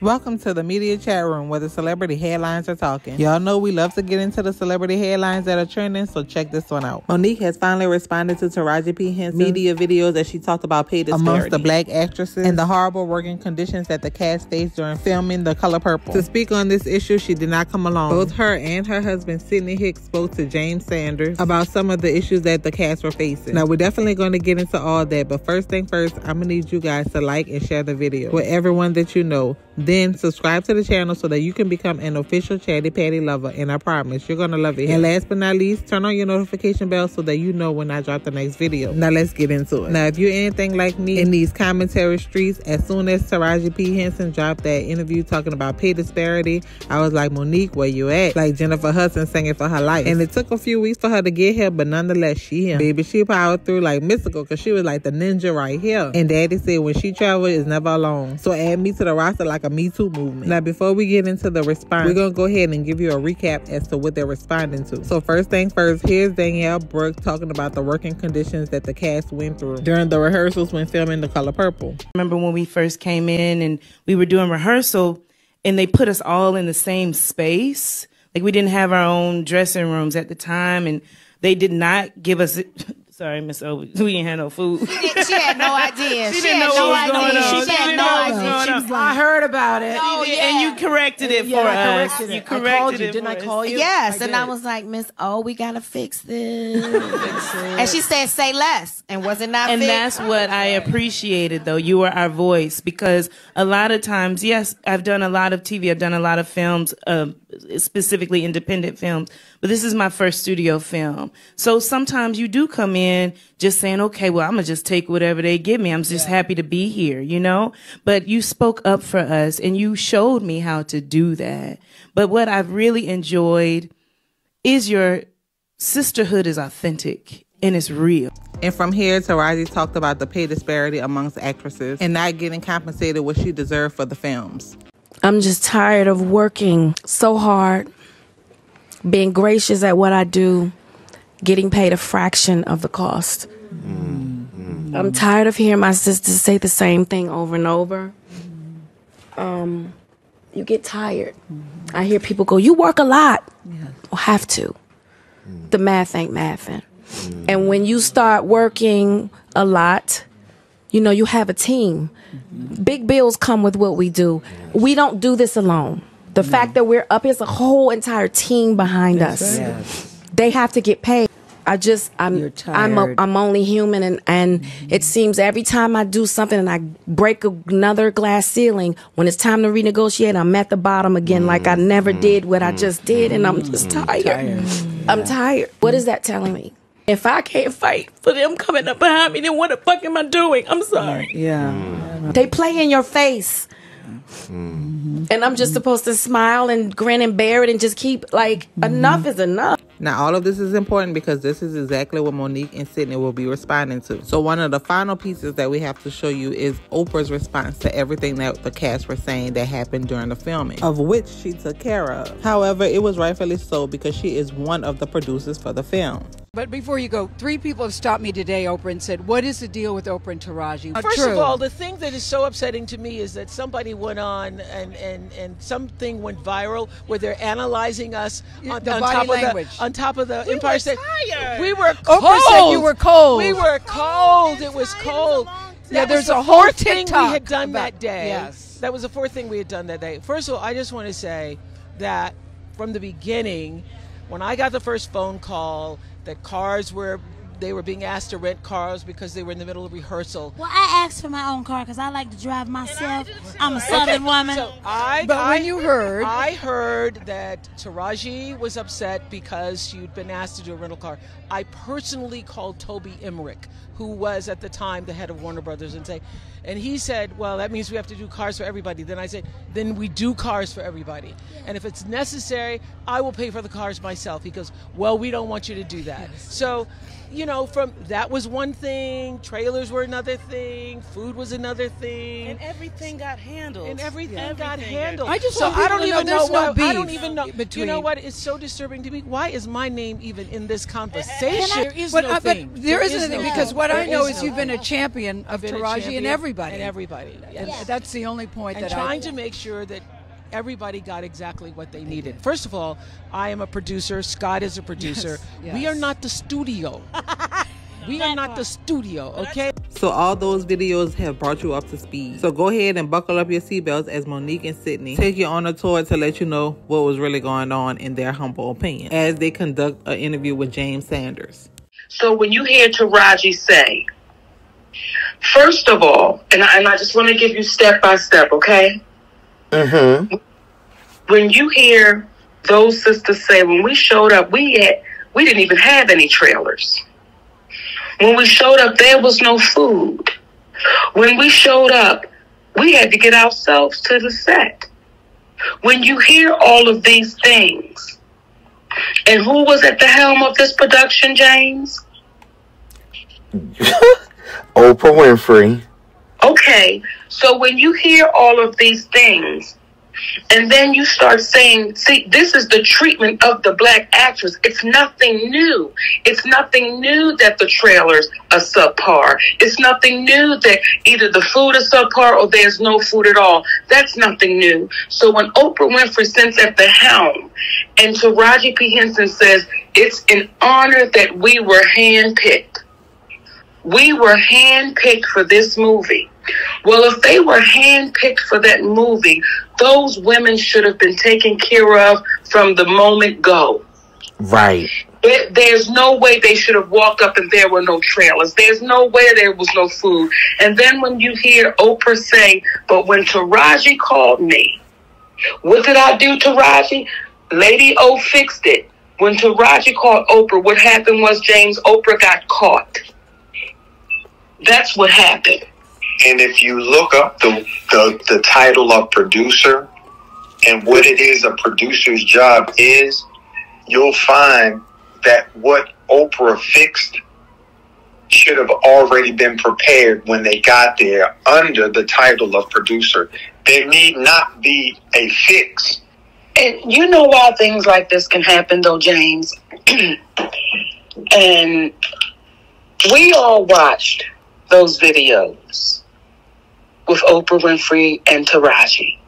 Welcome to the Media Chatroom, where the celebrity headlines are talking. Y'all know we love to get into the celebrity headlines that are trending, so check this one out. Monique has finally responded to Taraji P Henson media videos that she talked about pay disparity amongst the black actresses and the horrible working conditions that the cast faced during filming The Color Purple. To speak on this issue, she did not come alone. Both her and her husband, Sidney Hicks, spoke to James Sanders about some of the issues that the cast were facing. Now, we're definitely going to get into all that, but first thing first, I'm going to need you guys to like and share the video with everyone that you know. Then subscribe to the channel so that you can become an official Chatty Patty lover, and I promise you're gonna love it. And last but not least, turn on your notification bell so that you know when I drop the next video. Now let's get into it. Now, if you're anything like me in these commentary streets, as soon as Taraji P Henson dropped that interview talking about pay disparity, I was like, Monique, where you at? Like Jennifer Hudson singing for her life. And it took a few weeks for her to get here, but nonetheless, she here. Baby, she powered through like mystical, because she was like the ninja right here. And Daddy said when she travel, it's never alone. So add me to the roster like a Me Too movement. Now, before we get into the response, we're going to go ahead and give you a recap as to what they're responding to. So first thing first, here's Danielle Brooks talking about the working conditions that the cast went through during the rehearsals when filming The Color Purple. Remember when we first came in and we were doing rehearsal and they put us all in the same space? Like, we didn't have our own dressing rooms at the time, and they did not give us... Sorry, Miss O, we didn't have no food. She had no idea. She didn't know what was going on. She had no idea. She was like, I heard about it. Oh, yeah. And you corrected it for us. You corrected it. Didn't I call you? Yes, and I was like, Miss O, we gotta fix this. And she said, say less. And was it not And fixed? that's what I appreciated, though. You were our voice, because a lot of times, yes, I've done a lot of TV. I've done a lot of films, specifically independent films. But this is my first studio film. So sometimes you do come in just saying, okay, well, I'm going to just take whatever they give me. I'm just happy to be here, you know? But you spoke up for us, and you showed me how to do that. But what I've really enjoyed is your sisterhood is authentic and it's real. And from here, Taraji talked about the pay disparity amongst actresses and not getting compensated what she deserved for the films. I'm just tired of working so hard, being gracious at what I do, getting paid a fraction of the cost. I'm tired of hearing my sisters say the same thing over and over. You get tired. I hear people go, you work a lot. Well, have to. The math ain't mathing. And when you start working a lot, you know, you have a team. Big bills come with what we do. We don't do this alone. The fact that we're up, there's a whole entire team behind us. They have to get paid. I'm only human, and it seems every time I do something and I break another glass ceiling, when it's time to renegotiate, I'm at the bottom again, like I never did what I just did, and I'm just tired. I'm tired. What is that telling me? If I can't fight for them coming up behind me, then what the fuck am I doing? I'm sorry. They play in your face. And I'm just supposed to smile and grin and bear it and just keep, like, enough is enough. Now, all of this is important because this is exactly what Monique and Sidney will be responding to. So one of the final pieces that we have to show you is Oprah's response to everything that the cast were saying that happened during the filming, of which she took care of. However, it was rightfully so because she is one of the producers for the film. But before you go, 3 people have stopped me today, Oprah, and said, what is the deal with Oprah and Taraji? First of all, the thing that is so upsetting to me is that somebody went on and something went viral where they're analyzing us on top of the Empire State. We were cold. Oprah said you were cold. We were cold. It was cold. Yeah, there's a whole thing we had done that day. Yes. That was the fourth thing we had done that day. First of all, I just want to say that from the beginning, when I got the first phone call that they were being asked to rent cars because they were in the middle of rehearsal. Well, I asked for my own car because I like to drive myself. I'm a Southern woman. So I heard that Taraji was upset because she'd been asked to do a rental car. I personally called Toby Emmerich, who was at the time the head of Warner Brothers, and he said, well, that means we have to do cars for everybody. Then I said, then we do cars for everybody. And if it's necessary, I will pay for the cars myself. He goes, well, we don't want you to do that. So, you know, that was one thing, trailers were another thing, food was another thing. And everything got handled. I just don't even know. You know what? It's so disturbing to me. Why is my name even in this conversation? There is no thing. There isn't anything, because what I know is you've been a champion of Taraji and everybody. everybody. And everybody. Yes. And that's the only point and that trying to make sure that everybody got exactly what they needed. First of all, I am a producer. Scott is a producer. Yes. We are not the studio. We are not the studio, okay? So all those videos have brought you up to speed. So go ahead and buckle up your seatbelts as Monique and Sidney take you on a tour to let you know what was really going on in their humble opinion as they conduct an interview with James Sanders. So when you hear Taraji say, first of all, and I just want to give you step by step, okay? Mm-hmm. When you hear those sisters say, when we showed up, we didn't even have any trailers. When we showed up, there was no food. When we showed up, we had to get ourselves to the set. When you hear all of these things, and who was at the helm of this production, James? Oprah Winfrey. Okay, so when you hear all of these things, and then you start saying, see, this is the treatment of the black actress. It's nothing new. It's nothing new that the trailers are subpar. It's nothing new that either the food is subpar or there's no food at all. That's nothing new. So when Oprah Winfrey sits at the helm and Taraji P Henson says, it's an honor that we were handpicked. We were handpicked for this movie. Well, if they were handpicked for that movie, those women should have been taken care of from the moment go. Right. There's no way they should have walked up and there were no trailers. There's no way there was no food. And then when you hear Oprah say, but when Taraji called me, what did I do, Taraji? Lady O fixed it. When Taraji called Oprah, what happened was, James, Oprah got caught. That's what happened. And if you look up the title of producer and what it is a producer's job is, you'll find that what Oprah fixed should have already been prepared when they got there under the title of producer. There need not be a fix. And you know why things like this can happen, though, James? And we all watched those videos with Oprah Winfrey and Taraji.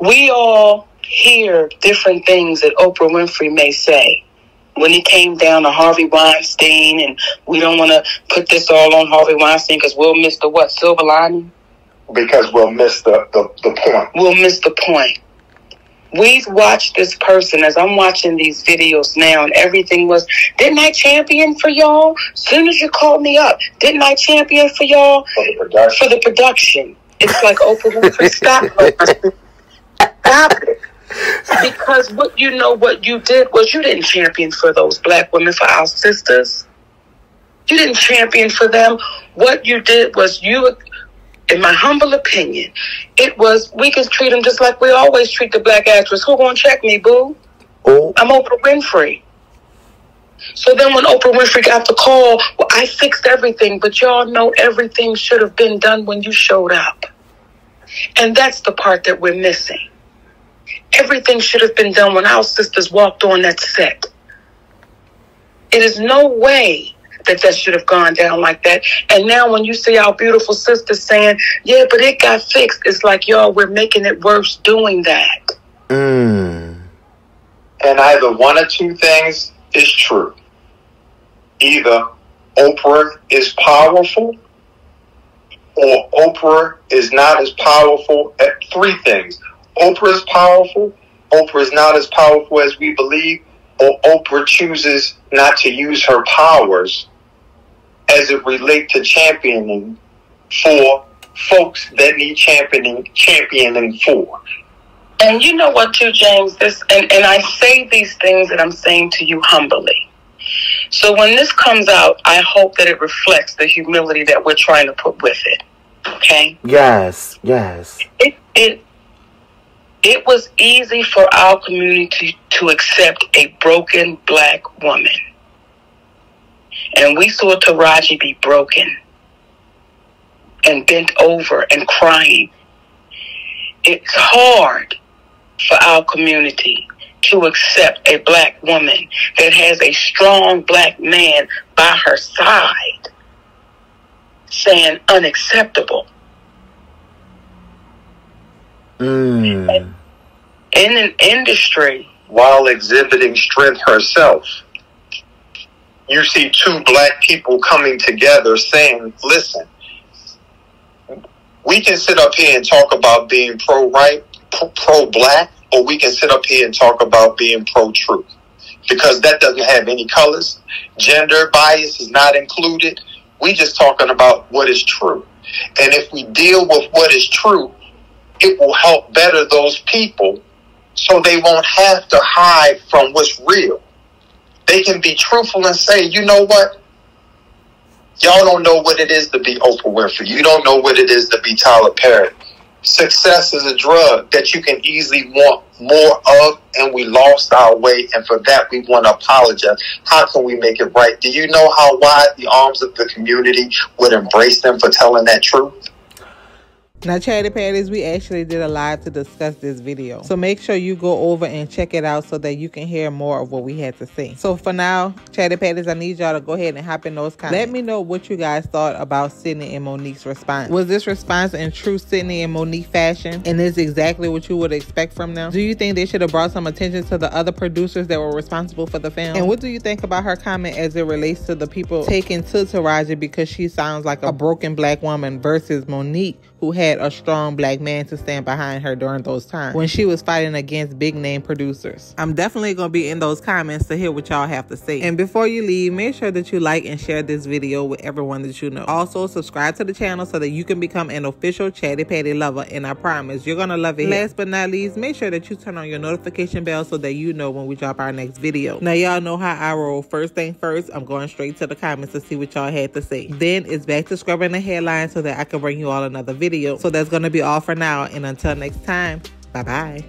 We all hear different things that Oprah Winfrey may say when it came down to Harvey Weinstein, and we don't want to put this all on Harvey Weinstein because we'll miss the what, silver lining? Because we'll miss the point. We'll miss the point. We've watched this person, as I'm watching these videos now, and everything was, didn't I champion for y'all? As soon as you called me up, didn't I champion for y'all? For the production. It's like, Oprah Winfrey, stop it. Stop it. Because what you did was you didn't champion for those black women, for our sisters. You didn't champion for them. What you did was in my humble opinion, it was, we can treat them just like we always treat the black actress. Who gonna check me, boo? Oh. I'm Oprah Winfrey. So then when Oprah Winfrey got the call, well, I fixed everything, but y'all know everything should have been done when you showed up. And that's the part that we're missing. Everything should have been done when our sisters walked on that set. It is no way that should have gone down like that. And now when you see our beautiful sisters saying, yeah, but it got fixed, it's like, y'all, we're making it worse doing that. And either one or two things is true. Either Oprah is powerful, or Oprah is not as powerful at three things. Oprah is powerful, Oprah is not as powerful as we believe, or Oprah chooses not to use her powers as it relates to championing for folks that need championing for. And you know what, too, James? And I say these things that I'm saying to you humbly. So when this comes out, I hope that it reflects the humility that we're trying to put with it. Okay? Yes, yes. It was easy for our community to accept a broken black woman. And we saw Taraji be broken and bent over and crying. It's hard for our community to accept a black woman that has a strong black man by her side. saying unacceptable. In an industry, while exhibiting strength herself, you see two black people coming together saying, listen, we can sit up here and talk about being pro-right, pro-black, or we can sit up here and talk about being pro-truth. Because that doesn't have any colors. Gender bias is not included. We just talking about what is true. And if we deal with what is true, it will help better those people so they won't have to hide from what's real. They can be truthful and say, you know what? Y'all don't know what it is to be Oprah Winfrey. You don't know what it is to be Tyler Perry. Success is a drug that you can easily want more of, and we lost our way, and for that we want to apologize. How can we make it right? Do you know how wide the arms of the community would embrace them for telling that truth? Now, Chatty Patties, we actually did a live to discuss this video. So make sure you go over and check it out so that you can hear more of what we had to say. So for now, Chatty Patties, I need y'all to go ahead and hop in those comments. Let me know what you guys thought about Sidney and Monique's response. Was this response in true Sidney and Monique fashion? And is exactly what you would expect from them? Do you think they should have brought some attention to the other producers that were responsible for the film? And what do you think about her comment as it relates to the people taken to Taraji because she sounds like a broken black woman versus Monique, who had a strong black man to stand behind her during those times when she was fighting against big name producers? I'm definitely going to be in those comments to hear what y'all have to say. And before you leave, make sure that you like and share this video with everyone that you know. Also, subscribe to the channel so that you can become an official Chatty Patty lover, and I promise you're going to love it. Last but not least, make sure that you turn on your notification bell so that you know when we drop our next video. Now, y'all know how I roll. First thing first, I'm going straight to the comments to see what y'all had to say. Then it's back to scrubbing the headlines so that I can bring you all another video. So that's going to be all for now, and until next time, bye bye.